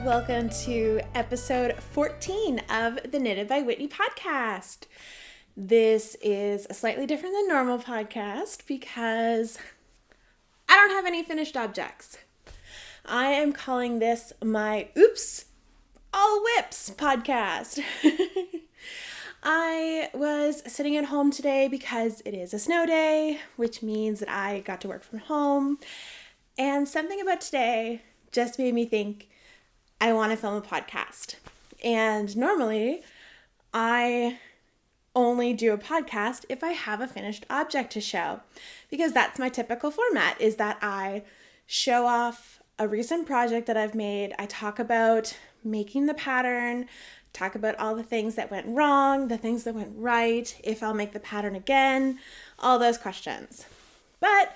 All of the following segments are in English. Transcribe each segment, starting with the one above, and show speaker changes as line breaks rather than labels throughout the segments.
welcome to episode 14 of the Knitted by Whitney podcast. This is a slightly different than normal podcast because I don't have any finished objects. I am calling this my Oops, All Whips podcast. I was sitting at home today because it is a snow day, which means that I got to work from home. And something about today just made me think I want to film a podcast. And normally I only do a podcast if I have a finished object to show, because that's my typical format, is that I show off a recent project that I've made. I talk about making the pattern, talk about all the things that went wrong, the things that went right, if I'll make the pattern again, all those questions. But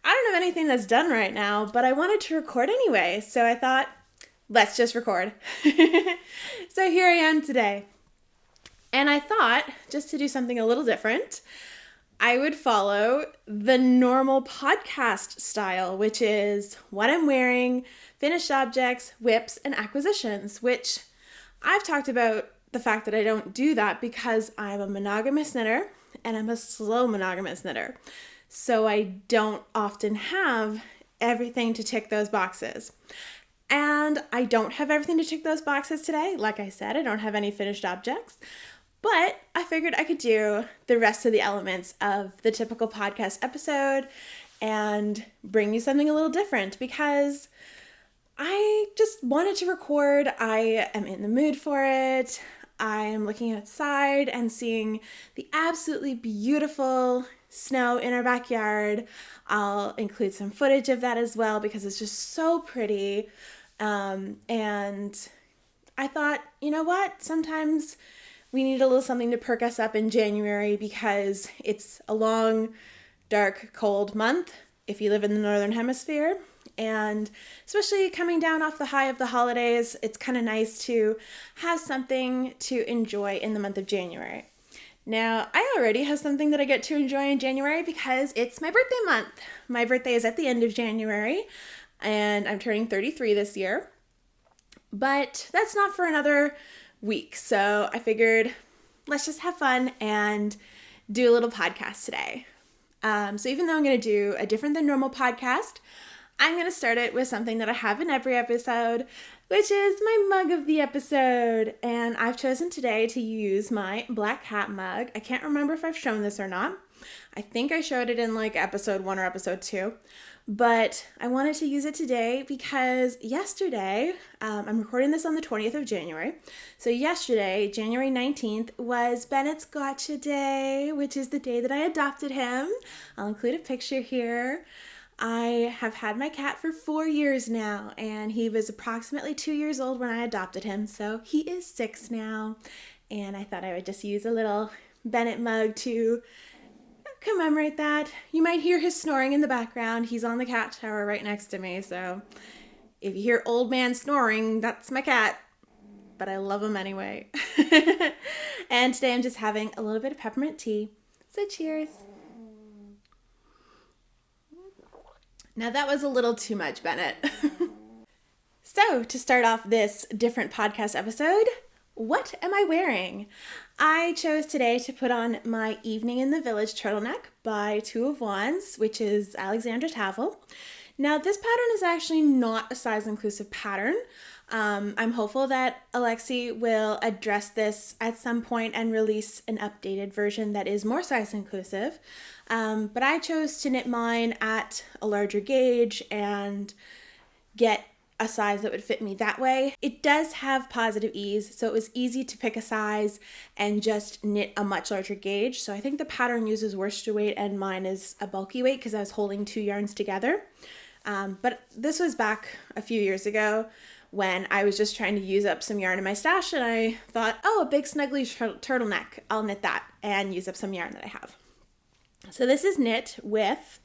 I don't have anything that's done right now, but I wanted to record anyway, so I thought, let's just record. So here I am today. And I thought, just to do something a little different, I would follow the normal podcast style, which is what I'm wearing, finished objects, whips, and acquisitions, which I've talked about the fact that I don't do that because I'm a monogamous knitter and I'm a slow monogamous knitter. So I don't often have everything to tick those boxes. And I don't have everything to tick those boxes today. Like I said, I don't have any finished objects. But I figured I could do the rest of the elements of the typical podcast episode and bring you something a little different because I just wanted to record. I am in the mood for it. I am looking outside and seeing the absolutely beautiful snow in our backyard. I'll include some footage of that as well because it's just so pretty. And I thought, you know what? Sometimes we need a little something to perk us up in January because it's a long, dark, cold month if you live in the Northern Hemisphere. And especially coming down off the high of the holidays, it's kind of nice to have something to enjoy in the month of January. Now, I already have something that I get to enjoy in January because it's my birthday month. My birthday is at the end of January, and I'm turning 33 this year. But that's not for another week, so I figured let's just have fun and do a little podcast today. So even though I'm going to do a different than normal podcast, I'm going to start it with something that I have in every episode, which is my mug of the episode. And I've chosen today to use my Black Hat mug. I can't remember if I've shown this or not. I think I showed it in like episode 1 or episode 2. But I wanted to use it today because yesterday, I'm recording this on the 20th of January. So yesterday, January 19th, was Bennett's Gotcha Day, which is the day that I adopted him. I'll include a picture here. I have had my cat for 4 years now, and he was approximately 2 years old when I adopted him, so he is 6 now. And I thought I would just use a little Bennett mug to commemorate that. You might hear his snoring in the background. He's on the cat tower right next to me, so if you hear old man snoring, that's my cat. But I love him anyway. And today I'm just having a little bit of peppermint tea. So cheers. Now that was a little too much, Bennett. So to start off this different podcast episode, what am I wearing? I chose today to put on my Evening in the Village turtleneck by Two of Wands, which is Alexandra Tavel. Now this pattern is actually not a size inclusive pattern. I'm hopeful that Alexi will address this at some point and release an updated version that is more size inclusive. But I chose to knit mine at a larger gauge and get a size that would fit me that way. It does have positive ease, so it was easy to pick a size and just knit a much larger gauge. So I think the pattern uses worsted weight and mine is a bulky weight because I was holding 2 yarns together. But this was back a few years ago when I was just trying to use up some yarn in my stash, and I thought, oh, a big snuggly turtleneck, I'll knit that and use up some yarn that I have. So this is knit with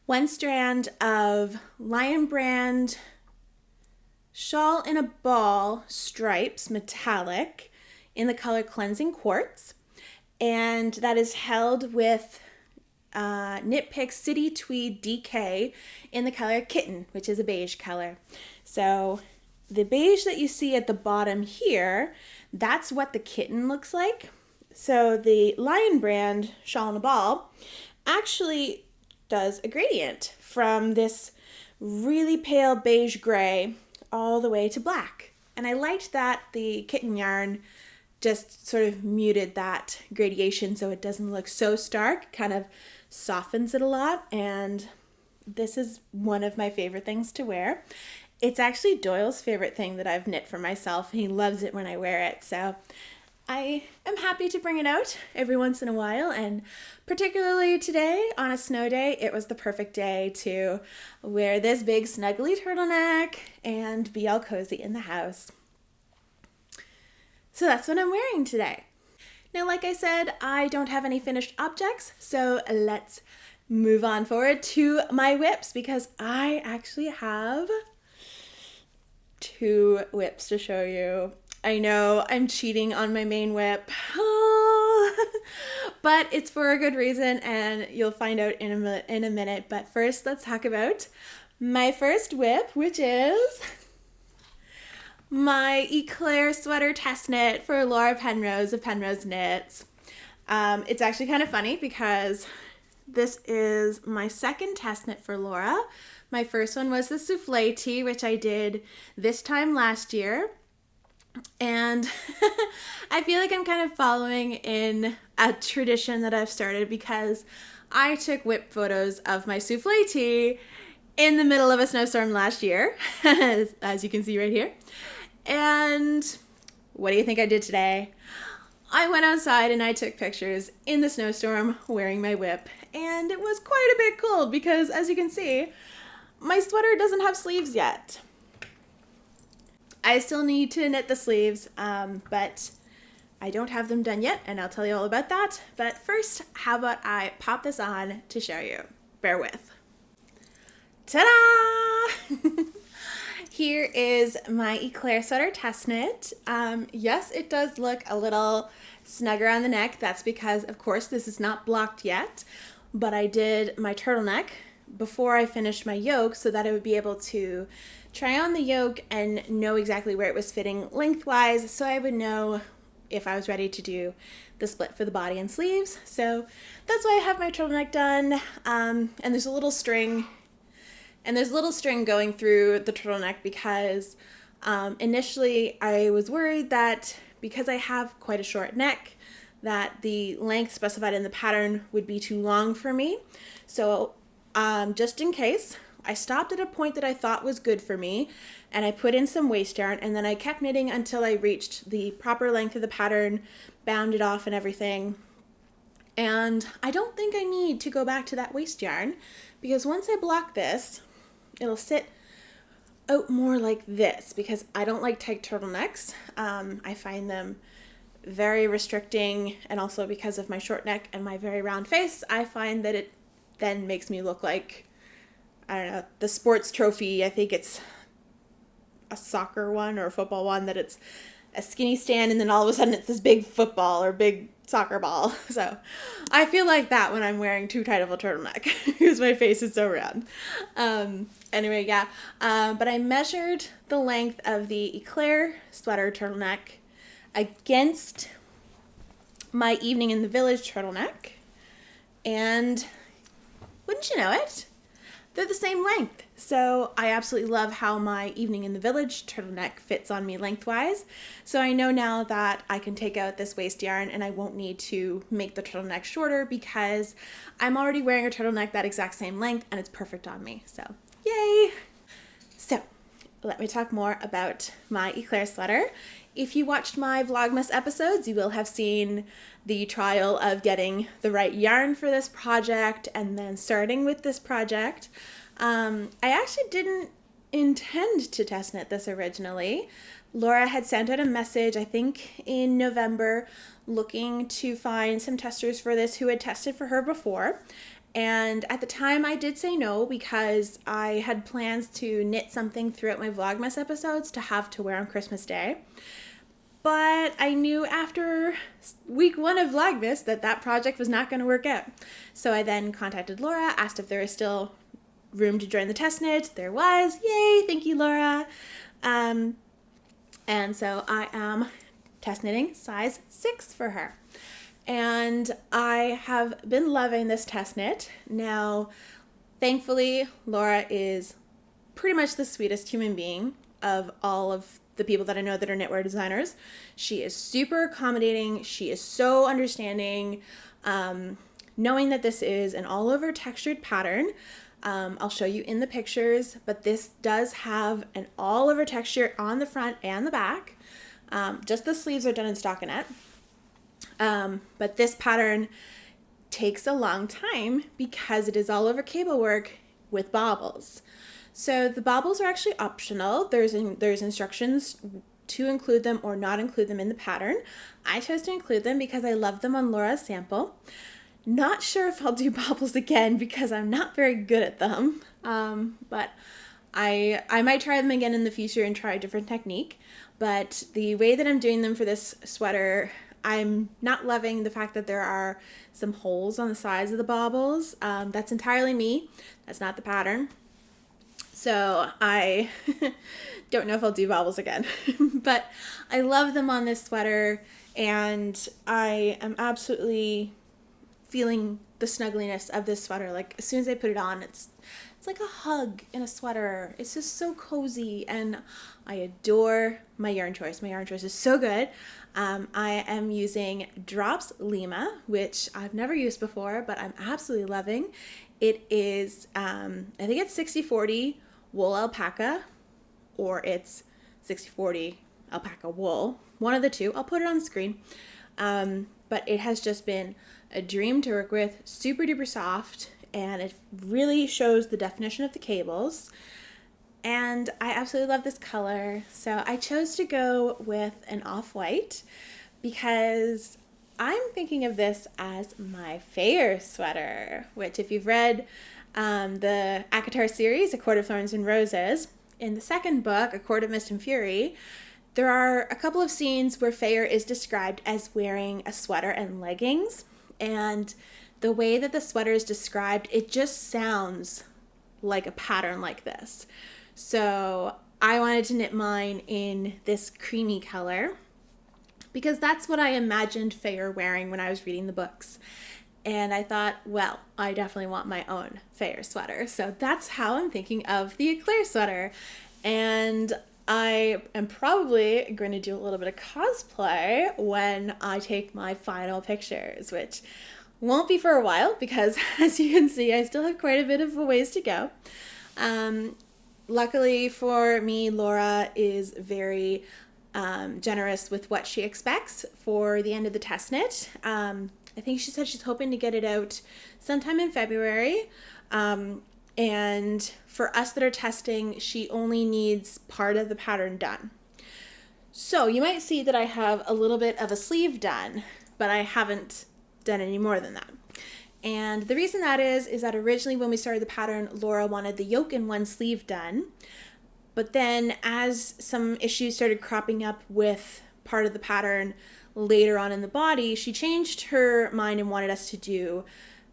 1 strand of Lion Brand Shawl in a Ball stripes, metallic, in the color Cleansing Quartz, and that is held with Knit Pick City Tweed DK in the color Kitten, which is a beige color. So the beige that you see at the bottom here, that's what the kitten looks like. So the Lion brand Shawl and a Ball actually does a gradient from this really pale beige gray all the way to black. And I liked that the kitten yarn just sort of muted that gradation so it doesn't look so stark, kind of softens it a lot. And this is one of my favorite things to wear. It's actually Doyle's favorite thing that I've knit for myself. He loves it when I wear it. So I am happy to bring it out every once in a while, and particularly today on a snow day, it was the perfect day to wear this big snuggly turtleneck and be all cozy in the house. So that's what I'm wearing today. Now, like I said, I don't have any finished objects, so let's move on forward to my whips because I actually have 2 whips to show you. I know I'm cheating on my main whip, but it's for a good reason and you'll find out in a minute. But first, let's talk about my first whip, which is my Eclair sweater test knit for Laura Penrose of Penrose Knits. It's actually kind of funny because this is my second test knit for Laura. My first one was the souffle tee, which I did this time last year. And I feel like I'm kind of following in a tradition that I've started because I took whip photos of my souffle tee in the middle of a snowstorm last year, as you can see right here. And what do you think I did today? I went outside and I took pictures in the snowstorm wearing my whip. And it was quite a bit cold because, as you can see, my sweater doesn't have sleeves yet. I still need to knit the sleeves, but I don't have them done yet, and I'll tell you all about that. But first, how about I pop this on to show you? Bear with. Ta-da! Here is my Eclair sweater test knit. Yes, it does look a little snugger on the neck. That's because, of course, this is not blocked yet, but I did my turtleneck before I finished my yoke so that I would be able to try on the yoke and know exactly where it was fitting lengthwise so I would know if I was ready to do the split for the body and sleeves. So that's why I have my turtleneck done. And there's a little string going through the turtleneck because initially I was worried that because I have quite a short neck that the length specified in the pattern would be too long for me. So just in case, I stopped at a point that I thought was good for me and I put in some waist yarn and then I kept knitting until I reached the proper length of the pattern, bound it off and everything. And I don't think I need to go back to that waist yarn because once I block this, it'll sit out more like this because I don't like tight turtlenecks. I find them very restricting, and also because of my short neck and my very round face, I find that it then makes me look like, I don't know, the sports trophy. I think it's a soccer one or a football one that it's a skinny stand and then all of a sudden it's this big football or big soccer ball. So I feel like that when I'm wearing too tight of a turtleneck because my face is so round. Anyway, yeah. But I measured the length of the Eclair sweater turtleneck against my Evening in the Village turtleneck. And wouldn't you know it? They're the same length. So I absolutely love how my Evening in the Village turtleneck fits on me lengthwise. So I know now that I can take out this waist yarn and I won't need to make the turtleneck shorter because I'm already wearing a turtleneck that exact same length and it's perfect on me. So yay! So let me talk more about my Eclair sweater. If you watched my Vlogmas episodes, you will have seen the trial of getting the right yarn for this project and then starting with this project. I actually didn't intend to test knit this originally. Laura had sent out a message, I think in November, looking to find some testers for this who had tested for her before. And at the time I did say no because I had plans to knit something throughout my Vlogmas episodes to have to wear on Christmas Day. But I knew after week 1 of Vlogmas that project was not going to work out. So I then contacted Laura, asked if there was still room to join the test knit. There was. Yay! Thank you, Laura. And so I am test knitting size 6 for her. And I have been loving this test knit. Now, thankfully, Laura is pretty much the sweetest human being of all of the people that I know that are knitwear designers. She is super accommodating. She is so understanding. Knowing that this is an all over textured pattern, I'll show you in the pictures, but this does have an all over texture on the front and the back. Just the sleeves are done in stockinette. But this pattern takes a long time because it is all over cable work with bobbles. So the bobbles are actually optional. There's instructions to include them or not include them in the pattern. I chose to include them because I love them on Laura's sample. Not sure if I'll do bobbles again because I'm not very good at them, but I might try them again in the future and try a different technique. But the way that I'm doing them for this sweater, I'm not loving the fact that there are some holes on the sides of the bobbles. That's entirely me. That's not the pattern. So I don't know if I'll do bobbles again, but I love them on this sweater, and I am absolutely feeling the snuggliness of this sweater. Like as soon as I put it on, it's like a hug in a sweater. It's just so cozy, and I adore my yarn choice. My yarn choice is so good. I am using Drops Lima, which I've never used before, but I'm absolutely loving. It is, I think it's 60/40 wool alpaca, or it's 60/40 alpaca wool. One of the two. I'll put it on the screen. But it has just been a dream to work with, super duper soft, and it really shows the definition of the cables. And I absolutely love this color. So I chose to go with an off-white because I'm thinking of this as my fair sweater, which if you've read the Eclair series, A Court of Thorns and Roses, in the second book, A Court of Mist and Fury, there are a couple of scenes where Fair is described as wearing a sweater and leggings, and the way that the sweater is described, it just sounds like a pattern like this. So I wanted to knit mine in this creamy color because that's what I imagined Fair wearing when I was reading the books. And I thought, well, I definitely want my own Fair sweater. So that's how I'm thinking of the Eclair sweater. And I am probably going to do a little bit of cosplay when I take my final pictures, which won't be for a while because, as you can see, I still have quite a bit of a ways to go. Luckily for me, Laura is very generous with what she expects for the end of the test knit. I think she said she's hoping to get it out sometime in February. And for us that are testing, she only needs part of the pattern done. So you might see that I have a little bit of a sleeve done, but I haven't done any more than that. And the reason that is that originally when we started the pattern, Laura wanted the yoke and one sleeve done. But then as some issues started cropping up with part of the pattern later on in the body, she changed her mind and wanted us to do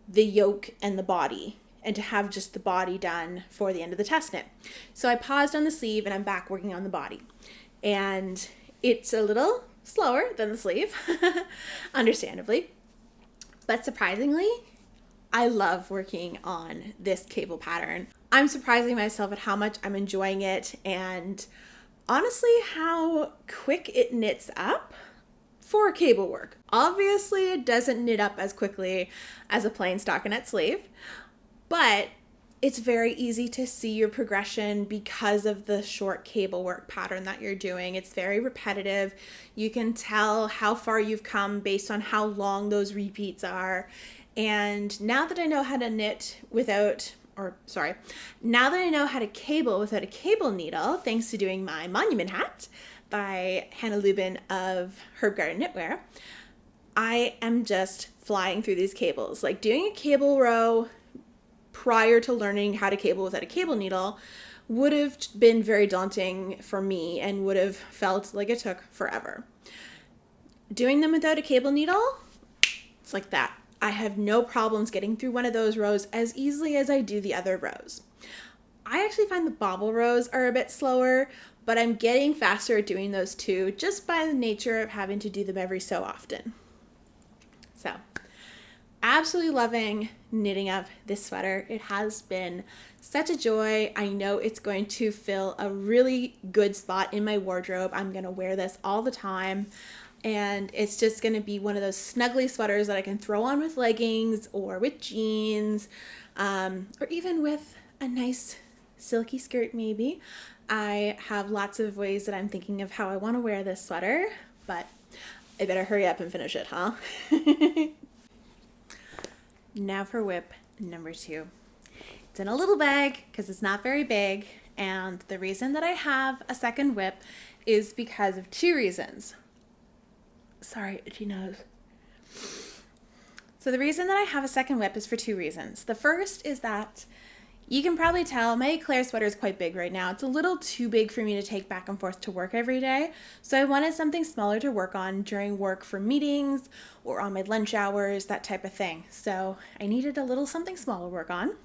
the yoke and the body and to have just the body done for the end of the test knit. So I paused on the sleeve and I'm back working on the body. And it's a little slower than the sleeve, understandably. But surprisingly, I love working on this cable pattern. I'm surprising myself at how much I'm enjoying it and honestly how quick it knits up for cable work. Obviously, it doesn't knit up as quickly as a plain stockinette sleeve, but it's very easy to see your progression because of the short cable work pattern that you're doing. It's very repetitive. You can tell how far you've come based on how long those repeats are. And now that I know how to now that I know how to cable without a cable needle, thanks to doing my monument hat by Hannah Lubin of Herb Garden Knitwear, I am just flying through these cables. Like doing a cable row prior to learning how to cable without a cable needle would have been very daunting for me and would have felt like it took forever. Doing them without a cable needle, it's like that. I have no problems getting through one of those rows as easily as I do the other rows. I actually find the bobble rows are a bit slower, but I'm getting faster at doing those too, just by the nature of having to do them every so often. So, absolutely loving knitting up this sweater. It has been such a joy. I know it's going to fill a really good spot in my wardrobe. I'm going to wear this all the time. And it's just going to be one of those snuggly sweaters that I can throw on with leggings or with jeans, or even with a nice silky skirt maybe. I have lots of ways that I'm thinking of how I want to wear this sweater, but I better hurry up and finish it, huh? Now for whip number 2. It's in a little bag because it's not very big, and the reason that I have a second whip is because of 2 reasons. Sorry, itchy nose. So the reason that I have a second whip is for 2 reasons. The first is that you can probably tell my Eclair sweater is quite big right now. It's a little too big for me to take back and forth to work every day. So I wanted something smaller to work on during work for meetings or on my lunch hours, that type of thing. So I needed a little something small to work on.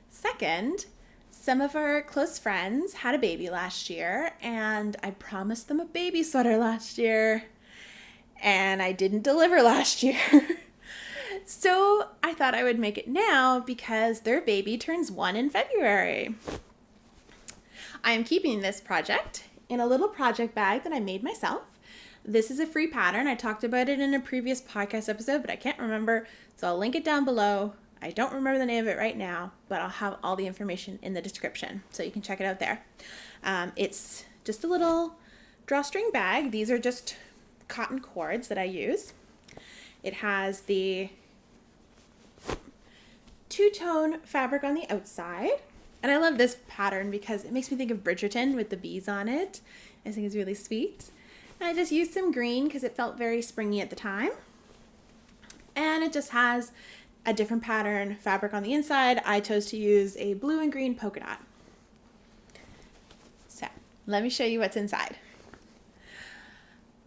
Second, some of our close friends had a baby last year, and I promised them a baby sweater last year. And I didn't deliver last year. So I thought I would make it now because their baby turns 1 in February. I am keeping this project in a little project bag that I made myself. This is a free pattern. I talked about it in a previous podcast episode, but I can't remember, so I'll link it down below. I don't remember the name of it right now, but I'll have all the information in the description, so you can check it out there. It's just a little drawstring bag. These are just cotton cords that I use. It has the 2-tone fabric on the outside, and I love this pattern because it makes me think of Bridgerton with the bees on it. I think it's really sweet. And I just used some green because it felt very springy at the time, and it just has a different pattern fabric on the inside. I chose to use a blue and green polka dot. So let me show you what's inside.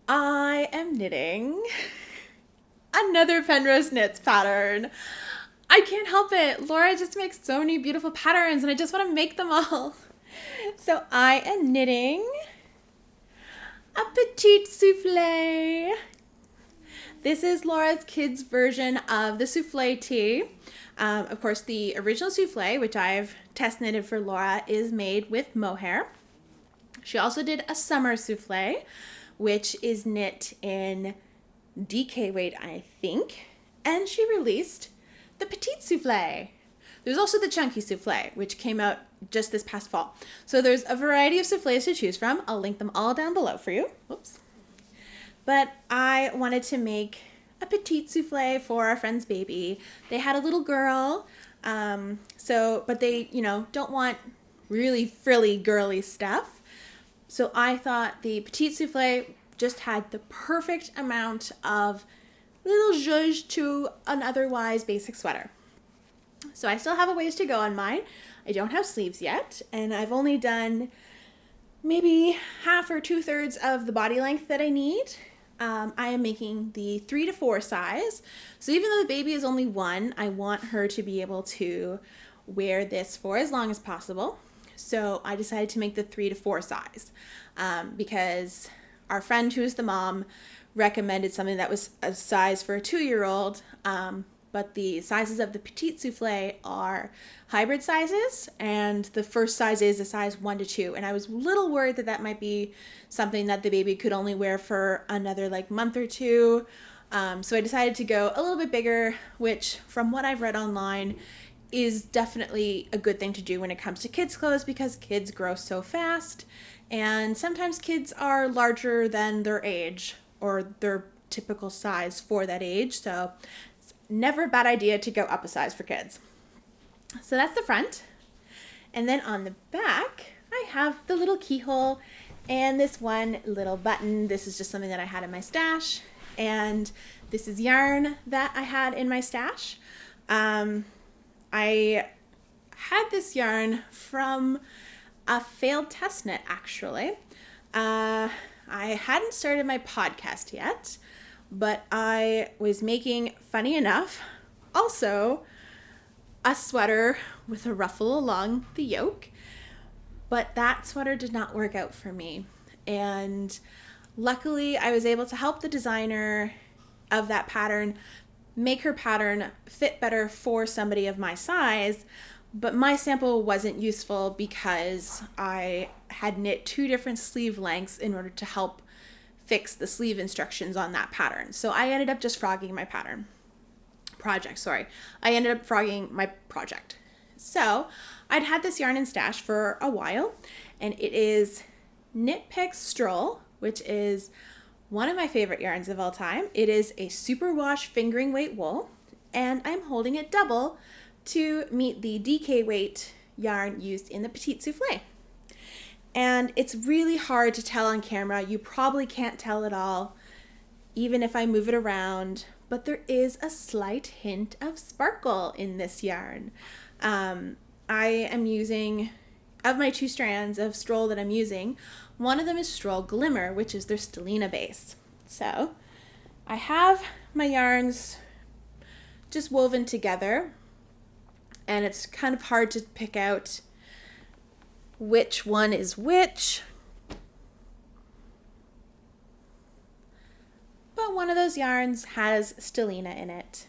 I am knitting another Penrose Knits pattern. I can't help it. Laura just makes so many beautiful patterns and I just want to make them all. So I am knitting a petite souffle. This is Laura's kids' version of the souffle tee. Of course, the original souffle, which I've test knitted for Laura, is made with mohair. She also did a summer souffle, which is knit in DK weight, I think. And she released the petite souffle. There's also the chunky souffle, which came out just this past fall. So there's a variety of souffles to choose from. I'll link them all down below for you. Oops. But I wanted to make a petite souffle for our friend's baby. They had a little girl, but they, don't want really frilly, girly stuff. So I thought the petite souffle just had the perfect amount of little zhuzh to an otherwise basic sweater. So I still have a ways to go on mine. I don't have sleeves yet, and I've only done maybe half or 2/3 of the body length that I need. I am making the 3 to 4 size. So even though the baby is only 1, I want her to be able to wear this for as long as possible. So I decided to make the 3 to 4 size because our friend who's the mom recommended something that was a size for a 2-year-old, but the sizes of the petite souffle are hybrid sizes, and the first size is a size 1 to 2, and I was a little worried that that might be something that the baby could only wear for another month or 2, so I decided to go a little bit bigger, which from what I've read online is definitely a good thing to do when it comes to kids' clothes because kids grow so fast, and sometimes kids are larger than their age or their typical size for that age, so it's never a bad idea to go up a size for kids. So that's the front, and then on the back I have the little keyhole and this one little button. This is just something that I had in my stash, and this is yarn that I had in my stash. I had this yarn from a failed test knit, actually. I hadn't started my podcast yet, but I was making, funny enough, also a sweater with a ruffle along the yoke. but that sweater did not work out for me. And luckily, I was able to help the designer of that pattern make her pattern fit better for somebody of my size, but my sample wasn't useful because I had knit 2 different sleeve lengths in order to help fix the sleeve instructions on that pattern. So I ended up just frogging my project. I ended up frogging my project. So I'd had this yarn in stash for a while, and it is Knit Picks Stroll, which is one of my favorite yarns of all time. It is a superwash fingering weight wool, and I'm holding it double to meet the DK weight yarn used in the Petite Soufflé. And it's really hard to tell on camera. You probably can't tell at all, even if I move it around, but there is a slight hint of sparkle in this yarn. I am using, of my 2 strands of Stroll that I'm using, one of them is Stroll Glimmer, which is their Stellina base. So I have my yarns just woven together, and it's kind of hard to pick out which one is which. But one of those yarns has Stellina in it.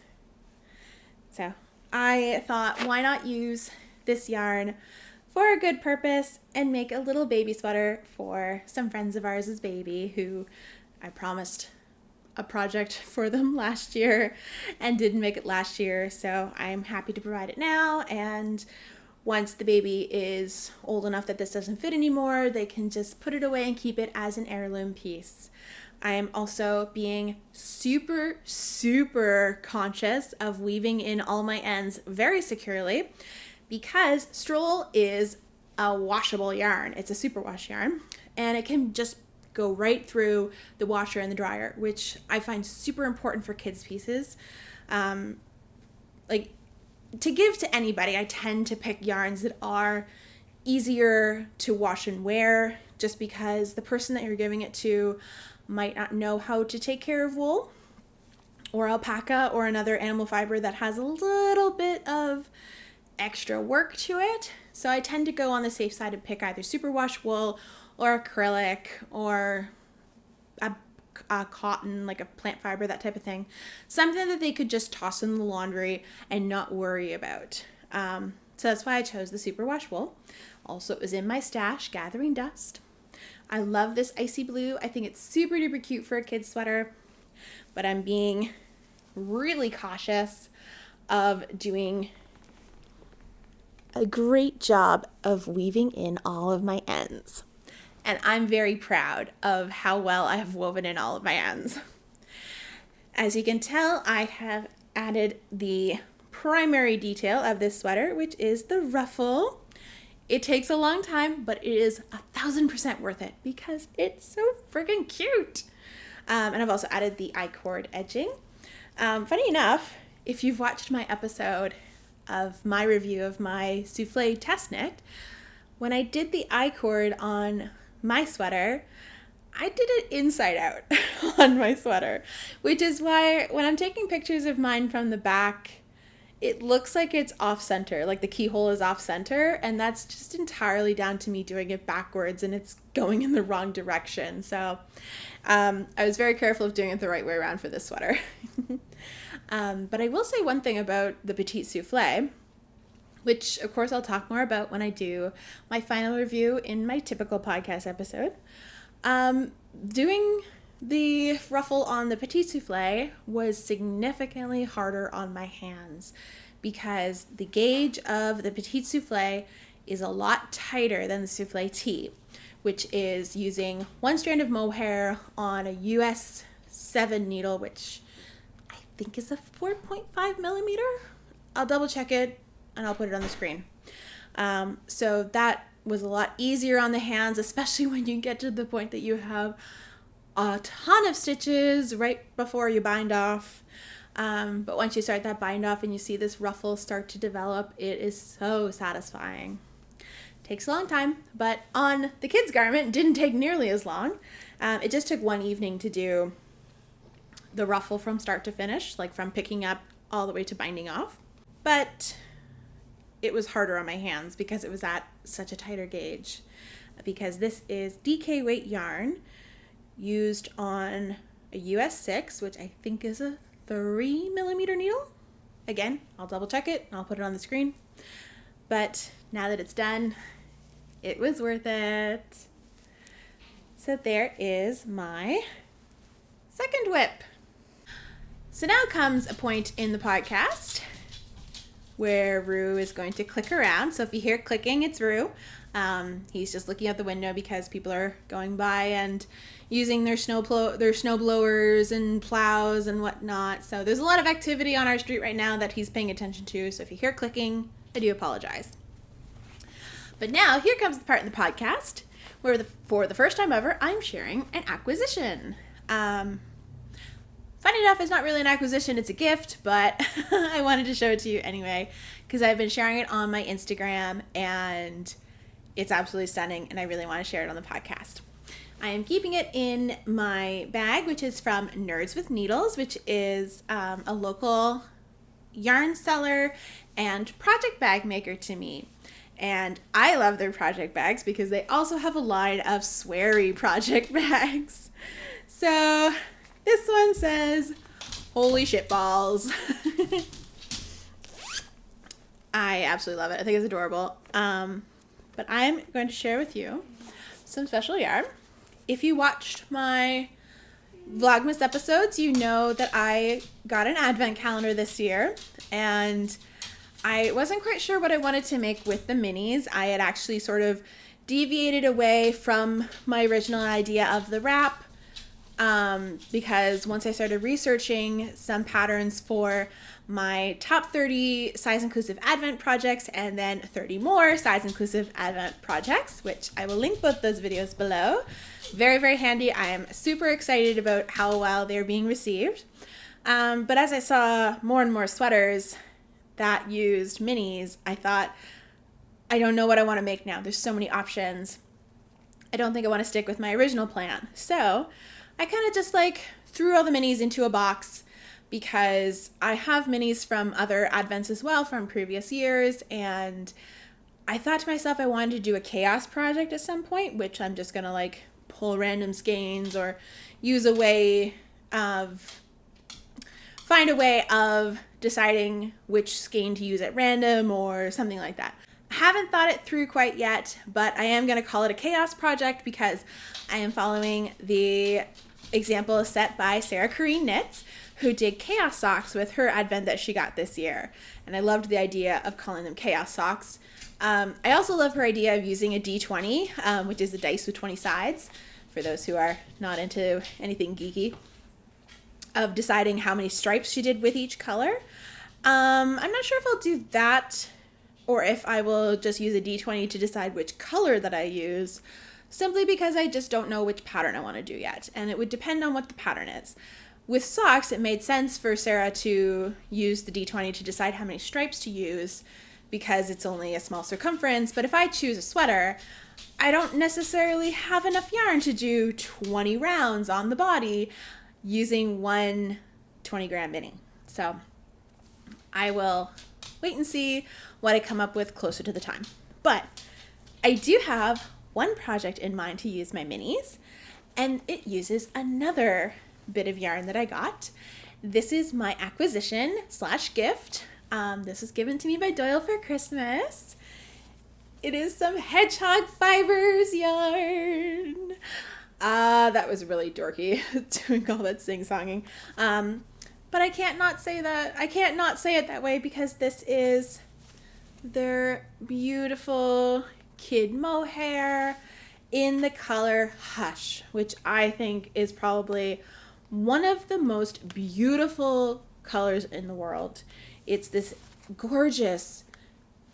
So I thought, why not use this yarn for a good purpose and make a little baby sweater for some friends of ours' baby who I promised a project for them last year and didn't make it last year. So I'm happy to provide it now, and once the baby is old enough that this doesn't fit anymore, they can just put it away and keep it as an heirloom piece. I am also being super, super conscious of weaving in all my ends very securely because Stroll is a washable yarn. It's a superwash yarn, and it can just go right through the washer and the dryer, which I find super important for kids' pieces. To give to anybody, I tend to pick yarns that are easier to wash and wear, just because the person that you're giving it to might not know how to take care of wool or alpaca or another animal fiber that has a little bit of extra work to it. So I tend to go on the safe side and pick either superwash wool or acrylic or a cotton, like a plant fiber, that type of thing. Something that they could just toss in the laundry and not worry about. So that's why I chose the superwash wool. Also, it was in my stash, gathering dust. I love this icy blue. I think it's super duper cute for a kid's sweater, but I'm being really cautious of doing a great job of weaving in all of my ends. And I'm very proud of how well I have woven in all of my ends. As you can tell, I have added the primary detail of this sweater, which is the ruffle. It takes a long time, but it is 1,000% worth it because it's so freaking cute. And I've also added the I-cord edging. Funny enough, if you've watched my episode of my review of my souffle test knit, when I did the I-cord on my sweater, I did it inside out on my sweater, which is why when I'm taking pictures of mine from the back, it looks like it's off center, like the keyhole is off center, and that's just entirely down to me doing it backwards and it's going in the wrong direction. So I was very careful of doing it the right way around for this sweater. But I will say one thing about the Petite Soufflé, which of course I'll talk more about when I do my final review in my typical podcast episode. Doing the ruffle on the Petite Soufflé was significantly harder on my hands because the gauge of the Petite Soufflé is a lot tighter than the Soufflé T, which is using 1 strand of mohair on a US 7 needle, which I think is a 4.5 millimeter. I'll double check it and I'll put it on the screen. So that was a lot easier on the hands, especially when you get to the point that you have a ton of stitches right before you bind off. But once you start that bind off and you see this ruffle start to develop, it is so satisfying. Takes a long time, but on the kids' garment, it didn't take nearly as long. It just took one evening to do the ruffle from start to finish, like from picking up all the way to binding off. But it was harder on my hands because it was at such a tighter gauge. Because this is DK weight yarn used on a US 6, which I think is a 3mm needle. Again, I'll double check it and I'll put it on the screen. But now that it's done, it was worth it. So there is my second whip. So now comes a point in the podcast where Rue is going to click around. So if you hear clicking, it's Rue. He's just looking out the window because people are going by and using their snow blowers and plows and whatnot. So there's a lot of activity on our street right now that he's paying attention to. So if you hear clicking, I do apologize. But now here comes the part in the podcast where for the first time ever, I'm sharing an acquisition. Funny enough, it's not really an acquisition, it's a gift, but I wanted to show it to you anyway because I've been sharing it on my Instagram and it's absolutely stunning and I really want to share it on the podcast. I am keeping it in my bag, which is from Nerds with Needles, which is a local yarn seller and project bag maker to me. And I love their project bags because they also have a line of sweary project bags. So this one says, "Holy shit balls." I absolutely love it. I think it's adorable. But I'm going to share with you some special yarn. If you watched my Vlogmas episodes, you know that I got an advent calendar this year, and I wasn't quite sure what I wanted to make with the minis. I had actually sort of deviated away from my original idea of the wrap because once I started researching some patterns for my top 30 size-inclusive advent projects and then 30 more size-inclusive advent projects, which I will link both those videos below. Very, very handy. I am super excited about how well they're being received. But as I saw more and more sweaters that used minis, I thought, I don't know what I want to make now. There's so many options. I don't think I want to stick with my original plan. So I kind of just threw all the minis into a box because I have minis from other advents as well from previous years, and I thought to myself I wanted to do a chaos project at some point, which I'm just going to pull random skeins or find a way of deciding which skein to use at random or something like that. I haven't thought it through quite yet, but I am going to call it a chaos project because I am following the example set by Sarah Corrine Knits, who did chaos socks with her advent that she got this year. And I loved the idea of calling them chaos socks. I also love her idea of using a D20, which is a dice with 20 sides, for those who are not into anything geeky, of deciding how many stripes she did with each color. I'm not sure if I'll do that or if I will just use a D20 to decide which color that I use, simply because I just don't know which pattern I want to do yet, and it would depend on what the pattern is. With socks, it made sense for Sarah to use the D20 to decide how many stripes to use because it's only a small circumference, but if I choose a sweater, I don't necessarily have enough yarn to do 20 rounds on the body using one 20-gram mini. So I will wait and see what I come up with closer to the time. But I do have one project in mind to use my minis, and it uses another bit of yarn that I got. This is my acquisition / gift. This was given to me by Doyle for Christmas. It is some hedgehog fibers yarn. That was really dorky doing all that sing-songing. But I can't not say that. I can't not say it that way because this is their beautiful kid mohair in the color Hush, which I think is probably one of the most beautiful colors in the world. It's this gorgeous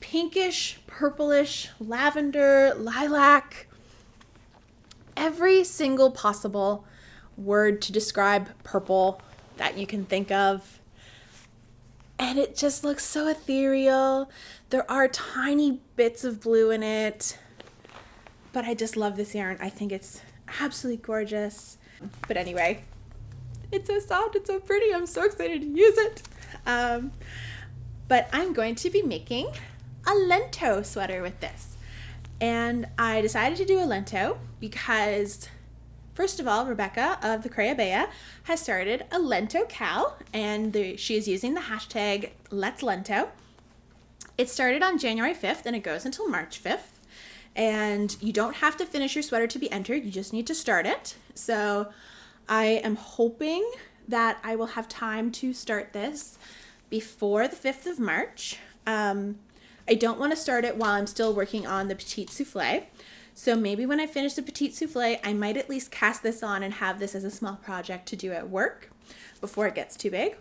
pinkish, purplish, lavender, lilac, every single possible word to describe purple that you can think of. And it just looks so ethereal. There are tiny bits of blue in it, but I just love this yarn. I think it's absolutely gorgeous. But anyway, it's so soft, it's so pretty. I'm so excited to use it. But I'm going to be making a lento sweater with this. And I decided to do a lento because, first of all, Rebecca of the Crayabea has started a lento cow, and she is using the hashtag Let's Lento. It started on January 5th and it goes until March 5th. And you don't have to finish your sweater to be entered. You just need to start it. So I am hoping that I will have time to start this before the 5th of March. I don't want to start it while I'm still working on the petite souffle. So maybe when I finish the petite souffle, I might at least cast this on and have this as a small project to do at work before it gets too big.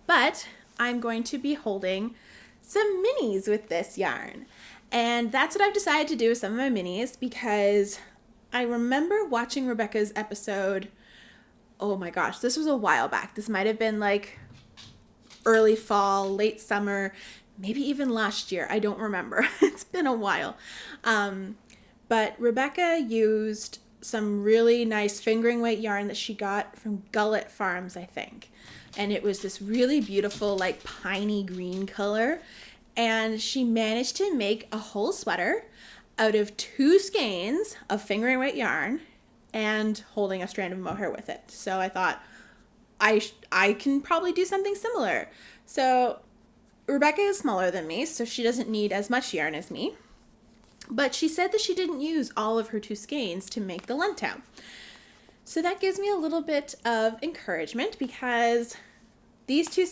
But I'm going to be holding some minis with this yarn. And that's what I've decided to do with some of my minis, because I remember watching Rebecca's episode. Oh my gosh, this was a while back. This might have been like early fall, late summer, maybe even last year. I don't remember. It's been a while. But Rebecca used some really nice fingering weight yarn that she got from Gullet Farms, I think. And it was this really beautiful, like piney green color. And she managed to make a whole sweater out of 2 skeins of fingering weight yarn and holding a strand of mohair with it. So I thought I can probably do something similar. So Rebecca is smaller than me, so she doesn't need as much yarn as me. But she said that she didn't use all of her 2 skeins to make the lento. So that gives me a little bit of encouragement, because these 2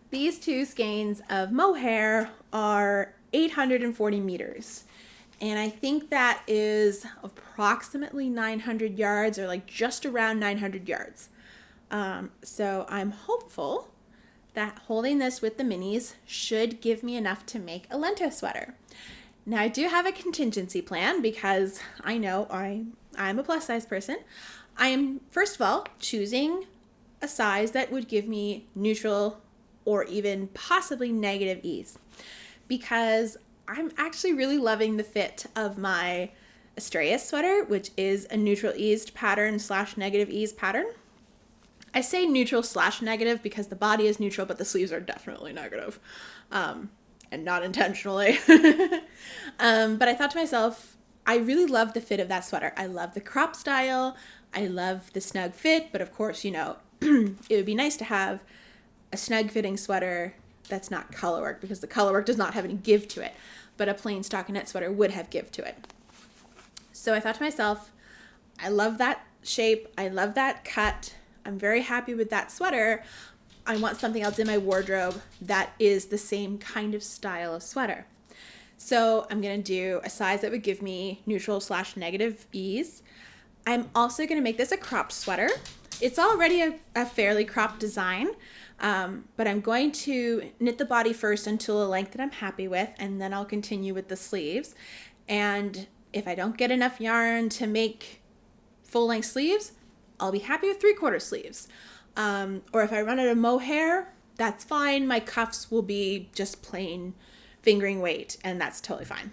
these 2 skeins of mohair are 840 meters. And I think that is approximately 900 yards, or like just around 900 yards. So I'm hopeful that holding this with the minis should give me enough to make a lento sweater. Now I do have a contingency plan, because I know I'm a plus size person. I am, first of all, choosing a size that would give me neutral or even possibly negative ease, because I'm actually really loving the fit of my Estrella sweater, which is a neutral eased pattern / negative ease pattern. I say neutral / negative because the body is neutral, but the sleeves are definitely negative, and not intentionally. But I thought to myself, I really love the fit of that sweater. I love the crop style. I love the snug fit, but of course, it would be nice to have a snug fitting sweater that's not colorwork, because the colorwork does not have any give to it, but a plain stockinette sweater would have give to it. So I thought to myself, I love that shape. I love that cut. I'm very happy with that sweater. I want something else in my wardrobe that is the same kind of style of sweater. So I'm going to do a size that would give me neutral / negative ease. I'm also going to make this a cropped sweater. It's already a fairly cropped design, but I'm going to knit the body first until a length that I'm happy with, and then I'll continue with the sleeves. And if I don't get enough yarn to make full-length sleeves, I'll be happy with 3/4 sleeves. Or if I run out of mohair, that's fine. My cuffs will be just plain fingering weight, and that's totally fine.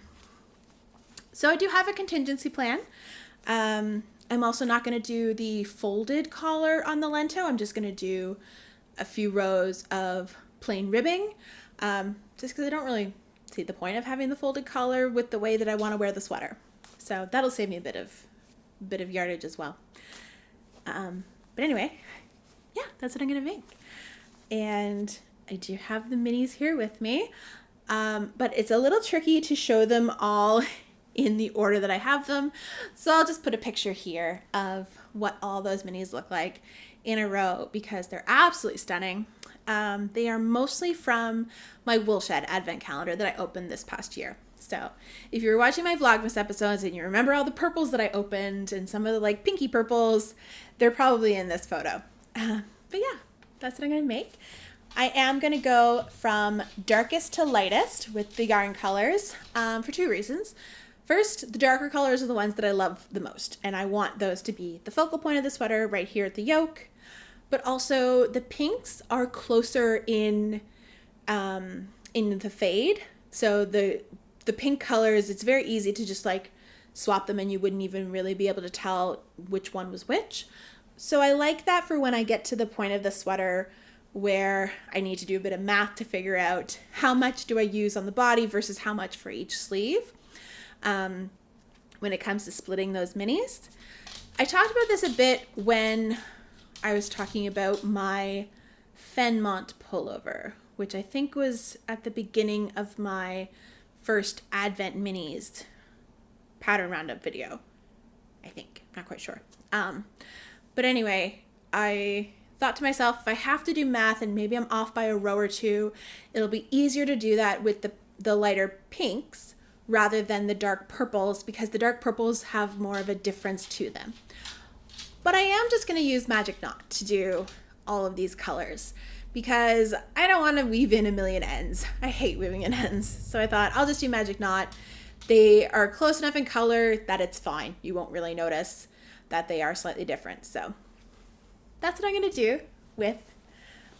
So I do have a contingency plan. I'm also not going to do the folded collar on the lento. I'm just going to do a few rows of plain ribbing, just because I don't really see the point of having the folded collar with the way that I want to wear the sweater. So that'll save me a bit of yardage as well. But anyway, yeah, that's what I'm going to make. And I do have the minis here with me, but it's a little tricky to show them all in the order that I have them. So I'll just put a picture here of what all those minis look like in a row, because they're absolutely stunning. They are mostly from my Woolshed advent calendar that I opened this past year. So if you're watching my Vlogmas episodes and you remember all the purples that I opened and some of the like pinky purples, they're probably in this photo. But yeah, that's what I'm going to make. I am going to go from darkest to lightest with the yarn colors for 2 reasons. First, the darker colors are the ones that I love the most, and I want those to be the focal point of the sweater right here at the yoke. But also the pinks are closer in the fade. So the pink colors, it's very easy to just like swap them and you wouldn't even really be able to tell which one was which. So I like that for when I get to the point of the sweater where I need to do a bit of math to figure out how much do I use on the body versus how much for each sleeve when it comes to splitting those minis. I talked about this a bit when I was talking about my Fenmont pullover, which I think was at the beginning of my first Advent Minis pattern roundup video. I think, not quite sure. But anyway, I thought to myself, if I have to do math and maybe I'm off by a row or two, it'll be easier to do that with the lighter pinks rather than the dark purples, because the dark purples have more of a difference to them. But I am just going to use Magic Knot to do all of these colors because I don't want to weave in a million ends. I hate weaving in ends. So I thought I'll just do Magic Knot. They are close enough in color that it's fine. You won't really notice that they are slightly different. So that's what I'm going to do with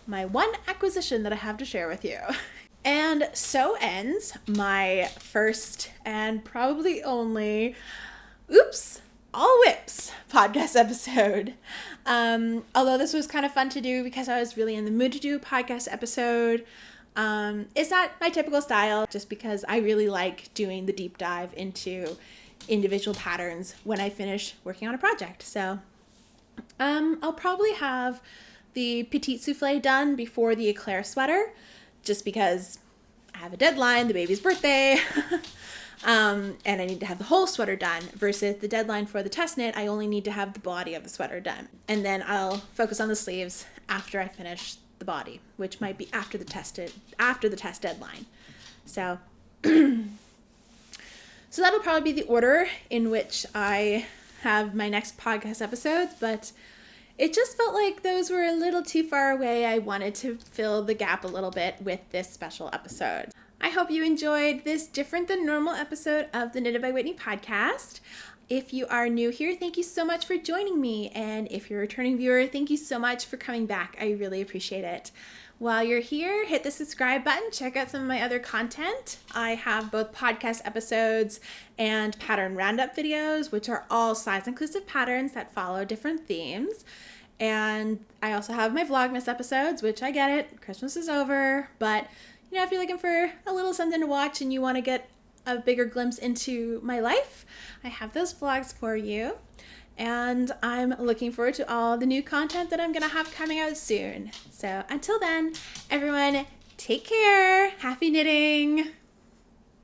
my one acquisition that I have to share with you. And so ends my first and probably only, all whips podcast episode. Although this was kind of fun to do because I was really in the mood to do a podcast episode. It's not my typical style just because I really like doing the deep dive into individual patterns when I finish working on a project. So I'll probably have the Petite Souffle done before the Eclair sweater just because I have a deadline, the baby's birthday, and I need to have the whole sweater done versus the deadline for the test knit. I only need to have the body of the sweater done. And then I'll focus on the sleeves after I finish the body, which might be after the test deadline. So that'll probably be the order in which I have my next podcast episodes, but it just felt like those were a little too far away. I wanted to fill the gap a little bit with this special episode. I hope you enjoyed this different than normal episode of the Knitted by Whitney podcast. If you are new here, thank you so much for joining me. And if you're a returning viewer, thank you so much for coming back. I really appreciate it. While you're here, hit the subscribe button. Check out some of my other content. I have both podcast episodes and pattern roundup videos, which are all size-inclusive patterns that follow different themes. And I also have my Vlogmas episodes, which I get it. Christmas is over. But, if you're looking for a little something to watch and you want to get a bigger glimpse into my life, I have those vlogs for you. And I'm looking forward to all the new content that I'm going to have coming out soon. So until then, everyone, take care. Happy knitting.